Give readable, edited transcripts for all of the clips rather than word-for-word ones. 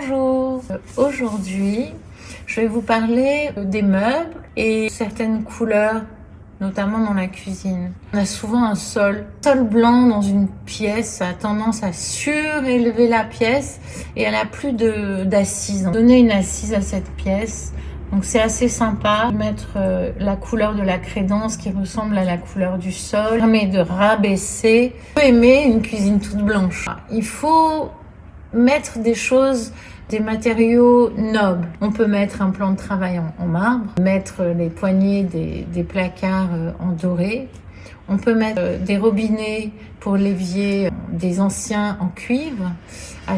Bonjour, aujourd'hui je vais vous parler des meubles et certaines couleurs, notamment dans la cuisine. On a souvent un sol blanc dans une pièce, ça a tendance à surélever la pièce et elle n'a plus d'assise. Donner une assise à cette pièce, donc c'est assez sympa de mettre la couleur de la crédence qui ressemble à la couleur du sol, permet de rabaisser. On peut aimer une cuisine toute blanche. Il faut mettre des choses, des matériaux nobles. On peut mettre un plan de travail en marbre, mettre les poignées des placards en doré. On peut mettre des robinets pour l'évier, des anciens en cuivre,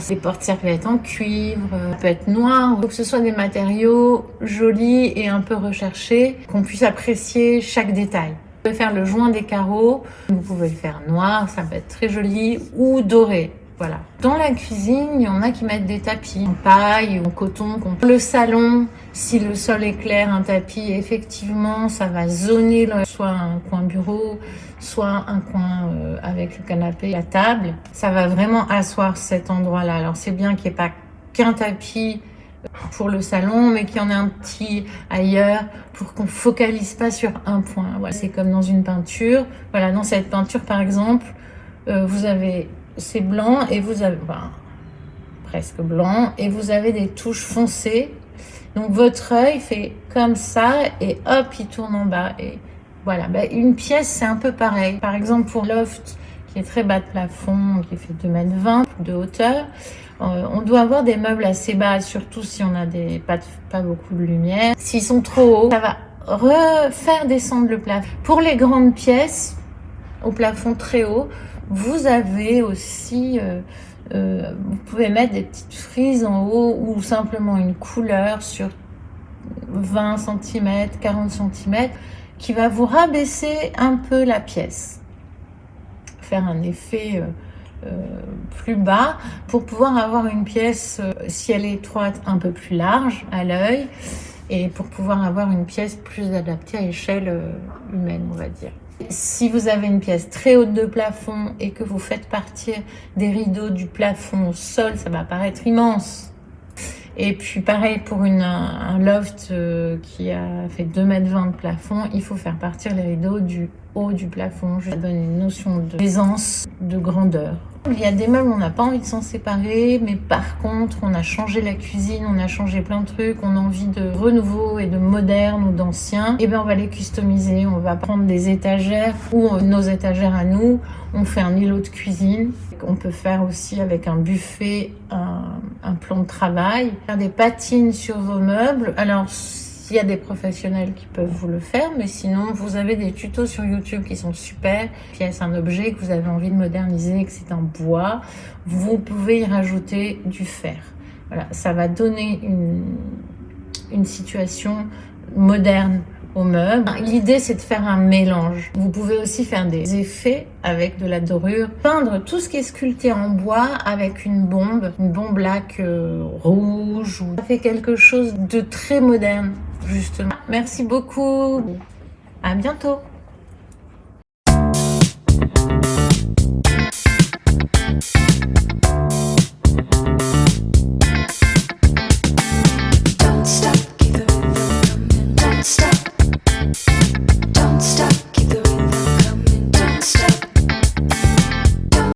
des porte-serviettes en cuivre, ça peut être noir. Il faut que ce soit des matériaux jolis et un peu recherchés, qu'on puisse apprécier chaque détail. Vous pouvez faire le joint des carreaux, vous pouvez le faire noir, ça peut être très joli, ou doré. Voilà. Dans la cuisine, il y en a qui mettent des tapis en paille ou en coton. Le salon, si le sol est clair, un tapis, effectivement, ça va zoner soit un coin bureau, soit un coin avec le canapé, la table. Ça va vraiment asseoir cet endroit-là. Alors c'est bien qu'il n'y ait pas qu'un tapis pour le salon, mais qu'il y en ait un petit ailleurs pour qu'on focalise pas sur un point. Voilà. C'est comme dans une peinture. Voilà, dans cette peinture, par exemple, vous avez c'est blanc et vous avez presque blanc et vous avez des touches foncées, donc votre œil fait comme ça et hop il tourne en bas. Et voilà, une pièce c'est un peu pareil. Par exemple pour loft qui est très bas de plafond, qui fait 2,20 m de hauteur, on doit avoir des meubles assez bas, surtout si on a pas beaucoup de lumière. S'ils sont trop hauts, ça va refaire descendre le plafond. Pour les grandes pièces au plafond très haut, vous avez aussi, vous pouvez mettre des petites frises en haut ou simplement une couleur sur 20 cm, 40 cm qui va vous rabaisser un peu la pièce. Faire un effet plus bas pour pouvoir avoir une pièce, si elle est étroite, un peu plus large à l'œil et pour pouvoir avoir une pièce plus adaptée à l'échelle humaine, on va dire. Si vous avez une pièce très haute de plafond et que vous faites partir des rideaux du plafond au sol, ça va paraître immense. Et puis pareil pour un loft qui a fait 2,20 m de plafond, il faut faire partir les rideaux du haut du plafond. Ça donne une notion d'aisance, de grandeur. Il y a des meubles, on n'a pas envie de s'en séparer, mais par contre, on a changé la cuisine, on a changé plein de trucs, on a envie de renouveau et de moderne ou d'ancien. Et bien, on va les customiser, on va prendre des étagères ou nos étagères à nous. On fait un îlot de cuisine. On peut faire aussi avec un buffet, un plan de travail. Faire des patines sur vos meubles. Alors, il y a des professionnels qui peuvent vous le faire, mais sinon, vous avez des tutos sur YouTube qui sont super. Pièce, un objet que vous avez envie de moderniser, que c'est en bois, vous pouvez y rajouter du fer. Voilà, ça va donner une situation moderne aux meubles. L'idée, c'est de faire un mélange. Vous pouvez aussi faire des effets avec de la dorure. Peindre tout ce qui est sculpté en bois avec une bombe laque rouge. Ça fait quelque chose de très moderne, justement. Merci beaucoup. À bientôt.